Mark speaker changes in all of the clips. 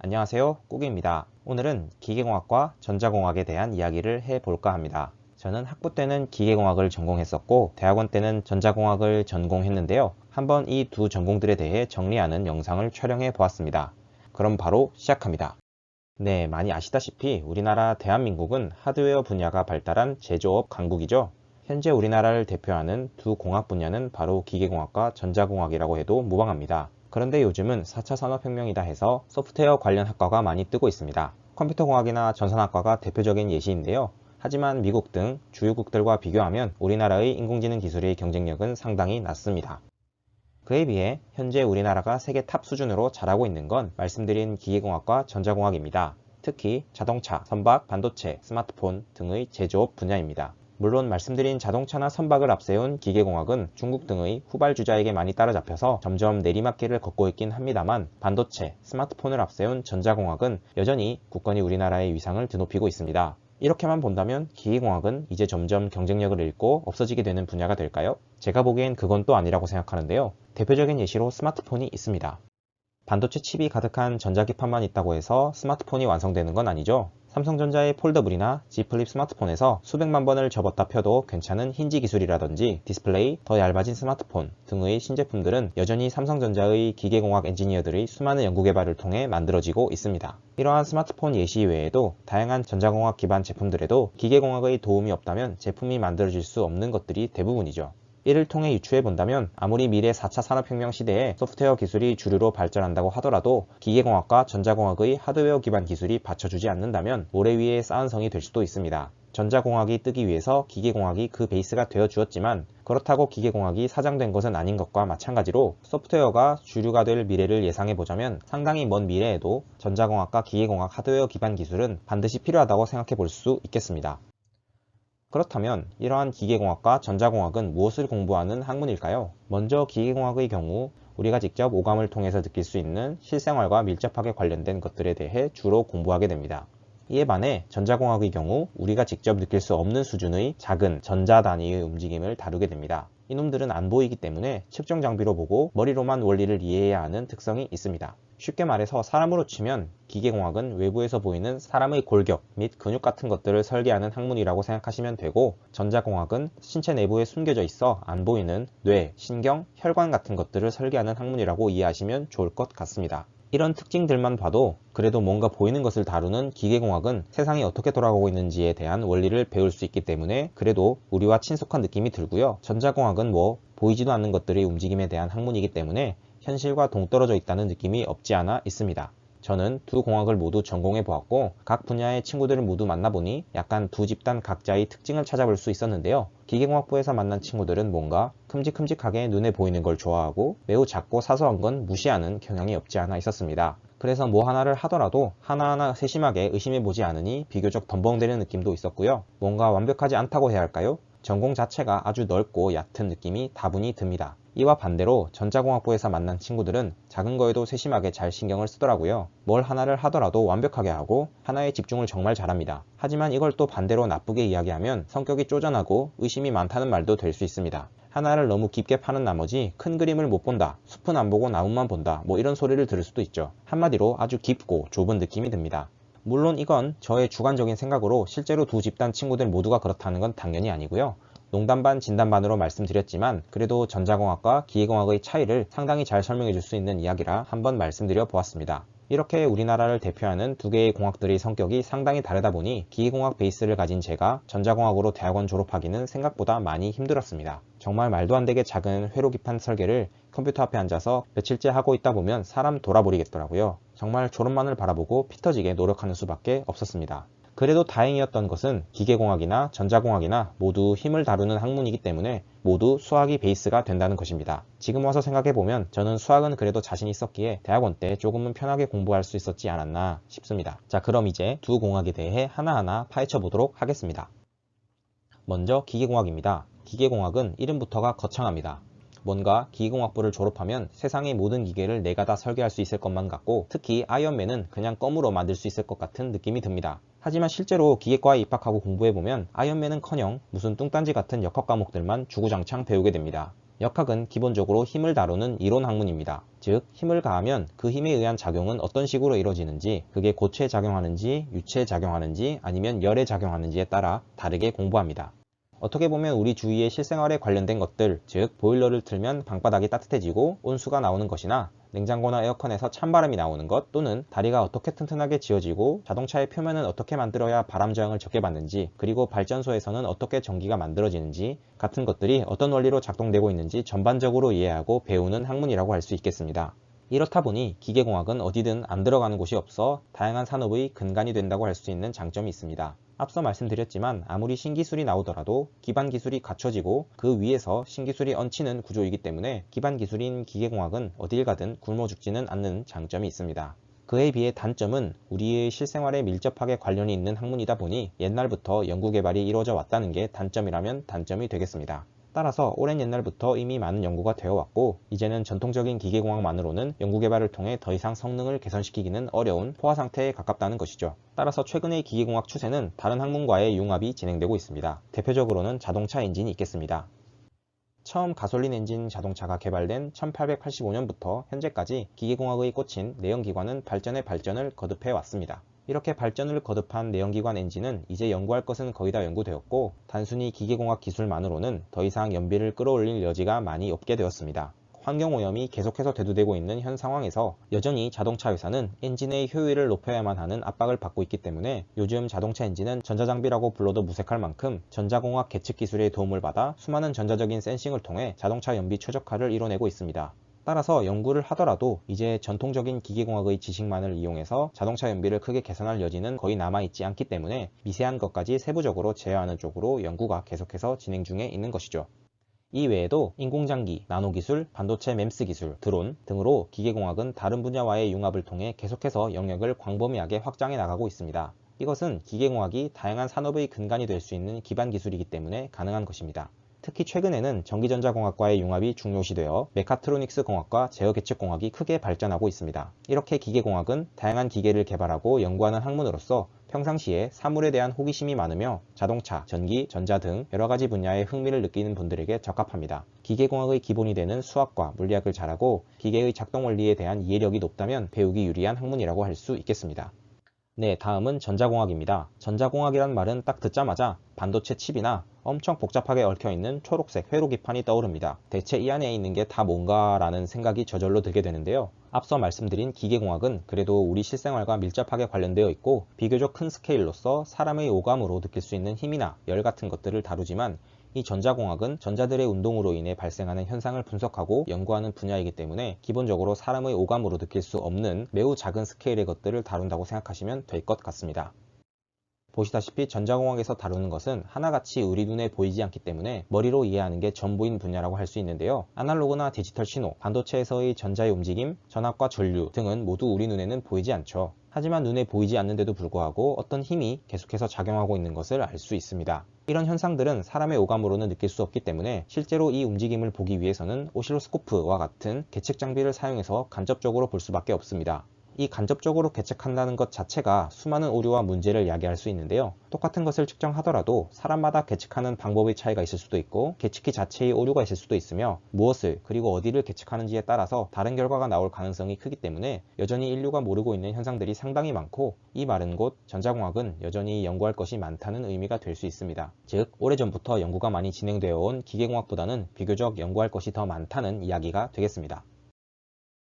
Speaker 1: 안녕하세요, 꾸기입니다. 오늘은 기계공학과 전자공학에 대한 이야기를 해볼까 합니다. 저는 학부 때는 기계공학을 전공했었고 대학원 때는 전자공학을 전공했는데요. 한번 이 두 전공들에 대해 정리하는 영상을 촬영해 보았습니다. 그럼 바로 시작합니다. 네, 많이 아시다시피 우리나라 대한민국은 하드웨어 분야가 발달한 제조업 강국이죠. 현재 우리나라를 대표하는 두 공학 분야는 바로 기계공학과 전자공학이라고 해도 무방합니다. 그런데 요즘은 4차 산업혁명이다 해서 소프트웨어 관련 학과가 많이 뜨고 있습니다. 컴퓨터공학이나 전산학과가 대표적인 예시인데요. 하지만 미국 등 주요국들과 비교하면 우리나라의 인공지능 기술의 경쟁력은 상당히 낮습니다. 그에 비해 현재 우리나라가 세계 탑 수준으로 잘하고 있는 건 말씀드린 기계공학과 전자공학입니다. 특히 자동차, 선박, 반도체, 스마트폰 등의 제조업 분야입니다. 물론 말씀드린 자동차나 선박을 앞세운 기계공학은 중국 등의 후발주자에게 많이 따라잡혀서 점점 내리막길을 걷고 있긴 합니다만 반도체, 스마트폰을 앞세운 전자공학은 여전히 굳건히 우리나라의 위상을 드높이고 있습니다. 이렇게만 본다면 기계공학은 이제 점점 경쟁력을 잃고 없어지게 되는 분야가 될까요? 제가 보기엔 그건 또 아니라고 생각하는데요. 대표적인 예시로 스마트폰이 있습니다. 반도체 칩이 가득한 전자기판만 있다고 해서 스마트폰이 완성되는 건 아니죠. 삼성전자의 폴더블이나 Z 플립 스마트폰에서 수백만 번을 접었다 펴도 괜찮은 힌지 기술이라든지 디스플레이, 더 얇아진 스마트폰 등의 신제품들은 여전히 삼성전자의 기계공학 엔지니어들의 수많은 연구개발을 통해 만들어지고 있습니다. 이러한 스마트폰 예시 외에도 다양한 전자공학 기반 제품들에도 기계공학의 도움이 없다면 제품이 만들어질 수 없는 것들이 대부분이죠. 이를 통해 유추해 본다면 아무리 미래 4차 산업혁명 시대에 소프트웨어 기술이 주류로 발전한다고 하더라도 기계공학과 전자공학의 하드웨어 기반 기술이 받쳐주지 않는다면 모래 위에 쌓은 성이 될 수도 있습니다. 전자공학이 뜨기 위해서 기계공학이 그 베이스가 되어 주었지만 그렇다고 기계공학이 사장된 것은 아닌 것과 마찬가지로 소프트웨어가 주류가 될 미래를 예상해 보자면 상당히 먼 미래에도 전자공학과 기계공학 하드웨어 기반 기술은 반드시 필요하다고 생각해 볼 수 있겠습니다. 그렇다면 이러한 기계공학과 전자공학은 무엇을 공부하는 학문일까요? 먼저 기계공학의 경우 우리가 직접 오감을 통해서 느낄 수 있는 실생활과 밀접하게 관련된 것들에 대해 주로 공부하게 됩니다. 이에 반해 전자공학의 경우 우리가 직접 느낄 수 없는 수준의 작은 전자 단위의 움직임을 다루게 됩니다. 이놈들은 안 보이기 때문에 측정 장비로 보고 머리로만 원리를 이해해야 하는 특성이 있습니다. 쉽게 말해서 사람으로 치면 기계공학은 외부에서 보이는 사람의 골격 및 근육 같은 것들을 설계하는 학문이라고 생각하시면 되고 전자공학은 신체 내부에 숨겨져 있어 안 보이는 뇌, 신경, 혈관 같은 것들을 설계하는 학문이라고 이해하시면 좋을 것 같습니다. 이런 특징들만 봐도 그래도 뭔가 보이는 것을 다루는 기계공학은 세상이 어떻게 돌아가고 있는지에 대한 원리를 배울 수 있기 때문에 그래도 우리와 친숙한 느낌이 들고요. 전자공학은 보이지도 않는 것들의 움직임에 대한 학문이기 때문에 현실과 동떨어져 있다는 느낌이 없지 않아 있습니다. 저는 두 공학을 모두 전공해 보았고 각 분야의 친구들을 모두 만나보니 약간 두 집단 각자의 특징을 찾아볼 수 있었는데요. 기계공학부에서 만난 친구들은 뭔가 큼직큼직하게 눈에 보이는 걸 좋아하고 매우 작고 사소한 건 무시하는 경향이 없지 않아 있었습니다. 그래서 뭐 하나를 하더라도 하나하나 세심하게 의심해 보지 않으니 비교적 덤벙대는 느낌도 있었고요. 뭔가 완벽하지 않다고 해야 할까요? 전공 자체가 아주 넓고 얕은 느낌이 다분히 듭니다. 이와 반대로 전자공학부에서 만난 친구들은 작은 거에도 세심하게 잘 신경을 쓰더라고요. 뭘 하나를 하더라도 완벽하게 하고 하나에 집중을 정말 잘합니다. 하지만 이걸 또 반대로 나쁘게 이야기하면 성격이 쪼잔하고 의심이 많다는 말도 될 수 있습니다. 하나를 너무 깊게 파는 나머지 큰 그림을 못 본다, 숲은 안 보고 나무만 본다, 이런 소리를 들을 수도 있죠. 한마디로 아주 깊고 좁은 느낌이 듭니다. 물론 이건 저의 주관적인 생각으로 실제로 두 집단 친구들 모두가 그렇다는 건 당연히 아니고요. 농담 반 진담 반으로 말씀드렸지만 그래도 전자공학과 기계공학의 차이를 상당히 잘 설명해 줄 수 있는 이야기라 한번 말씀드려 보았습니다. 이렇게 우리나라를 대표하는 두 개의 공학들의 성격이 상당히 다르다 보니 기계공학 베이스를 가진 제가 전자공학으로 대학원 졸업하기는 생각보다 많이 힘들었습니다. 정말 말도 안 되게 작은 회로기판 설계를 컴퓨터 앞에 앉아서 며칠째 하고 있다 보면 사람 돌아버리겠더라고요. 정말 졸업만을 바라보고 피 터지게 노력하는 수밖에 없었습니다. 그래도 다행이었던 것은 기계공학이나 전자공학이나 모두 힘을 다루는 학문이기 때문에 모두 수학이 베이스가 된다는 것입니다. 지금 와서 생각해보면 저는 수학은 그래도 자신 있었기에 대학원 때 조금은 편하게 공부할 수 있었지 않았나 싶습니다. 자, 그럼 이제 두 공학에 대해 하나하나 파헤쳐 보도록 하겠습니다. 먼저 기계공학입니다. 기계공학은 이름부터가 거창합니다. 뭔가 기계공학부를 졸업하면 세상의 모든 기계를 내가 다 설계할 수 있을 것만 같고 특히 아이언맨은 그냥 껌으로 만들 수 있을 것 같은 느낌이 듭니다. 하지만 실제로 기계과에 입학하고 공부해보면 아이언맨은커녕 무슨 뚱딴지 같은 역학 과목들만 주구장창 배우게 됩니다. 역학은 기본적으로 힘을 다루는 이론 학문입니다. 즉, 힘을 가하면 그 힘에 의한 작용은 어떤 식으로 이루어지는지, 그게 고체에 작용하는지, 유체에 작용하는지, 아니면 열에 작용하는지에 따라 다르게 공부합니다. 어떻게 보면 우리 주위의 실생활에 관련된 것들, 즉 보일러를 틀면 방바닥이 따뜻해지고 온수가 나오는 것이나 냉장고나 에어컨에서 찬바람이 나오는 것, 또는 다리가 어떻게 튼튼하게 지어지고 자동차의 표면은 어떻게 만들어야 바람 저항을 적게 받는지, 그리고 발전소에서는 어떻게 전기가 만들어지는지 같은 것들이 어떤 원리로 작동되고 있는지 전반적으로 이해하고 배우는 학문이라고 할 수 있겠습니다. 이렇다 보니 기계공학은 어디든 안 들어가는 곳이 없어 다양한 산업의 근간이 된다고 할 수 있는 장점이 있습니다. 앞서 말씀드렸지만 아무리 신기술이 나오더라도 기반 기술이 갖춰지고 그 위에서 신기술이 얹히는 구조이기 때문에 기반 기술인 기계공학은 어딜 가든 굶어 죽지는 않는 장점이 있습니다. 그에 비해 단점은 우리의 실생활에 밀접하게 관련이 있는 학문이다 보니 옛날부터 연구개발이 이루어져 왔다는 게 단점이라면 단점이 되겠습니다. 따라서 오랜 옛날부터 이미 많은 연구가 되어 왔고, 이제는 전통적인 기계공학만으로는 연구개발을 통해 더 이상 성능을 개선시키기는 어려운 포화 상태에 가깝다는 것이죠. 따라서 최근의 기계공학 추세는 다른 학문과의 융합이 진행되고 있습니다. 대표적으로는 자동차 엔진이 있겠습니다. 처음 가솔린 엔진 자동차가 개발된 1885년부터 현재까지 기계공학의 꽃인 내연기관은 발전의 발전을 거듭해 왔습니다. 이렇게 발전을 거듭한 내연기관 엔진은 이제 연구할 것은 거의 다 연구되었고, 단순히 기계공학 기술만으로는 더 이상 연비를 끌어올릴 여지가 많이 없게 되었습니다. 환경오염이 계속해서 대두되고 있는 현 상황에서 여전히 자동차 회사는 엔진의 효율을 높여야만 하는 압박을 받고 있기 때문에 요즘 자동차 엔진은 전자장비라고 불러도 무색할 만큼 전자공학 계측 기술의 도움을 받아 수많은 전자적인 센싱을 통해 자동차 연비 최적화를 이뤄내고 있습니다. 따라서 연구를 하더라도 이제 전통적인 기계공학의 지식만을 이용해서 자동차 연비를 크게 개선할 여지는 거의 남아있지 않기 때문에 미세한 것까지 세부적으로 제어하는 쪽으로 연구가 계속해서 진행 중에 있는 것이죠. 이 외에도 인공장기, 나노기술, 반도체 MEMS 기술, 드론 등으로 기계공학은 다른 분야와의 융합을 통해 계속해서 영역을 광범위하게 확장해 나가고 있습니다. 이것은 기계공학이 다양한 산업의 근간이 될 수 있는 기반 기술이기 때문에 가능한 것입니다. 특히 최근에는 전기전자공학과의 융합이 중요시되어 메카트로닉스 공학과 제어계측공학이 크게 발전하고 있습니다. 이렇게 기계공학은 다양한 기계를 개발하고 연구하는 학문으로서 평상시에 사물에 대한 호기심이 많으며 자동차, 전기, 전자 등 여러가지 분야에 흥미를 느끼는 분들에게 적합합니다. 기계공학의 기본이 되는 수학과 물리학을 잘하고 기계의 작동 원리에 대한 이해력이 높다면 배우기 유리한 학문이라고 할 수 있겠습니다. 네, 다음은 전자공학입니다. 전자공학이란 말은 딱 듣자마자 반도체 칩이나 엄청 복잡하게 얽혀있는 초록색 회로기판이 떠오릅니다. 대체 이 안에 있는 게 다 뭔가라는 생각이 저절로 들게 되는데요. 앞서 말씀드린 기계공학은 그래도 우리 실생활과 밀접하게 관련되어 있고 비교적 큰 스케일로서 사람의 오감으로 느낄 수 있는 힘이나 열 같은 것들을 다루지만, 이 전자공학은 전자들의 운동으로 인해 발생하는 현상을 분석하고 연구하는 분야이기 때문에 기본적으로 사람의 오감으로 느낄 수 없는 매우 작은 스케일의 것들을 다룬다고 생각하시면 될 것 같습니다. 보시다시피 전자공학에서 다루는 것은 하나같이 우리 눈에 보이지 않기 때문에 머리로 이해하는 게 전부인 분야라고 할 수 있는데요. 아날로그나 디지털 신호, 반도체에서의 전자의 움직임, 전압과 전류 등은 모두 우리 눈에는 보이지 않죠. 하지만 눈에 보이지 않는데도 불구하고 어떤 힘이 계속해서 작용하고 있는 것을 알 수 있습니다. 이런 현상들은 사람의 오감으로는 느낄 수 없기 때문에 실제로 이 움직임을 보기 위해서는 오실로스코프와 같은 계측 장비를 사용해서 간접적으로 볼 수밖에 없습니다. 이 간접적으로 계측한다는 것 자체가 수많은 오류와 문제를 야기할 수 있는데요. 똑같은 것을 측정하더라도 사람마다 계측하는 방법의 차이가 있을 수도 있고 계측기 자체의 오류가 있을 수도 있으며 무엇을 그리고 어디를 계측하는지에 따라서 다른 결과가 나올 가능성이 크기 때문에 여전히 인류가 모르고 있는 현상들이 상당히 많고, 이 말은 곧 전자공학은 여전히 연구할 것이 많다는 의미가 될 수 있습니다. 즉, 오래전부터 연구가 많이 진행되어 온 기계공학보다는 비교적 연구할 것이 더 많다는 이야기가 되겠습니다.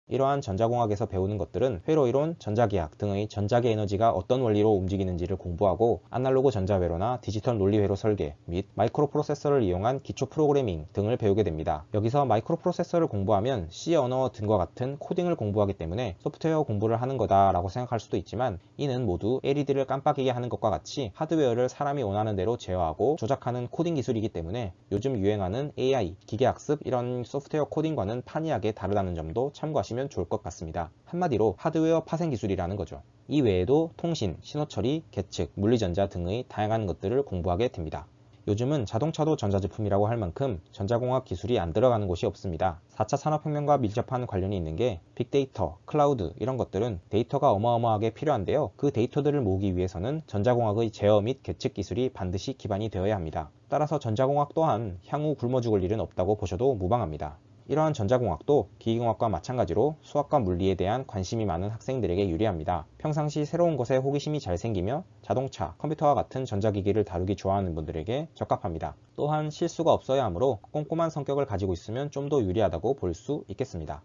Speaker 1: 이러한 전자공학에서 배우는 것들은 회로이론, 전자기학 등의 전자기 에너지가 어떤 원리로 움직이는지를 공부하고 아날로그 전자회로나 디지털 논리회로 설계 및 마이크로 프로세서를 이용한 기초 프로그래밍 등을 배우게 됩니다. 여기서 마이크로 프로세서를 공부하면 C 언어 등과 같은 코딩을 공부하기 때문에 소프트웨어 공부를 하는 거다라고 생각할 수도 있지만, 이는 모두 LED를 깜빡이게 하는 것과 같이 하드웨어를 사람이 원하는 대로 제어하고 조작하는 코딩 기술이기 때문에 요즘 유행하는 AI, 기계학습 이런 소프트웨어 코딩과는 판이하게 다르다는 점도 참고하시면 좋을 것 같습니다. 한마디로 하드웨어 파생 기술이라는 거죠. 이 외에도 통신, 신호처리, 계측, 물리전자 등의 다양한 것들을 공부하게 됩니다. 요즘은 자동차도 전자제품이라고 할 만큼 전자공학 기술이 안 들어가는 곳이 없습니다. 4차 산업혁명과 밀접한 관련이 있는 게 빅데이터, 클라우드 이런 것들은 데이터가 어마어마하게 필요한데요. 그 데이터들을 모으기 위해서는 전자공학의 제어 및 계측 기술이 반드시 기반이 되어야 합니다. 따라서 전자공학 또한 향후 굶어 죽을 일은 없다고 보셔도 무방합니다. 이러한 전자공학도 기계공학과 마찬가지로 수학과 물리에 대한 관심이 많은 학생들에게 유리합니다. 평상시 새로운 것에 호기심이 잘 생기며 자동차, 컴퓨터와 같은 전자기기를 다루기 좋아하는 분들에게 적합합니다. 또한 실수가 없어야 하므로 꼼꼼한 성격을 가지고 있으면 좀 더 유리하다고 볼 수 있겠습니다.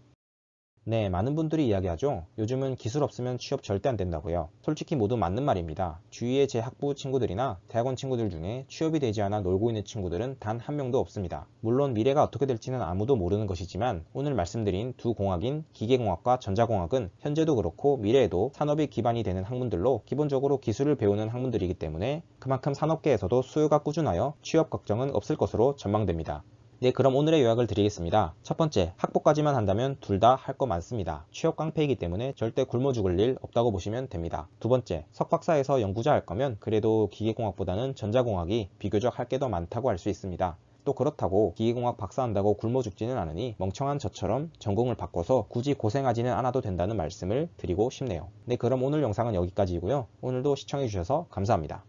Speaker 1: 네, 많은 분들이 이야기하죠. 요즘은 기술 없으면 취업 절대 안 된다고요. 솔직히 모두 맞는 말입니다. 주위에 제 학부 친구들이나 대학원 친구들 중에 취업이 되지 않아 놀고 있는 친구들은 단 한 명도 없습니다. 물론 미래가 어떻게 될지는 아무도 모르는 것이지만 오늘 말씀드린 두 공학인 기계공학과 전자공학은 현재도 그렇고 미래에도 산업이 기반이 되는 학문들로 기본적으로 기술을 배우는 학문들이기 때문에 그만큼 산업계에서도 수요가 꾸준하여 취업 걱정은 없을 것으로 전망됩니다. 네, 그럼 오늘의 요약을 드리겠습니다. 첫 번째, 학부까지만 한다면 둘 다 할 거 많습니다. 취업 깡패이기 때문에 절대 굶어 죽을 일 없다고 보시면 됩니다. 두 번째, 석박사에서 연구자 할 거면 그래도 기계공학보다는 전자공학이 비교적 할 게 더 많다고 할 수 있습니다. 또 그렇다고 기계공학 박사한다고 굶어 죽지는 않으니 멍청한 저처럼 전공을 바꿔서 굳이 고생하지는 않아도 된다는 말씀을 드리고 싶네요. 네, 그럼 오늘 영상은 여기까지이고요. 오늘도 시청해주셔서 감사합니다.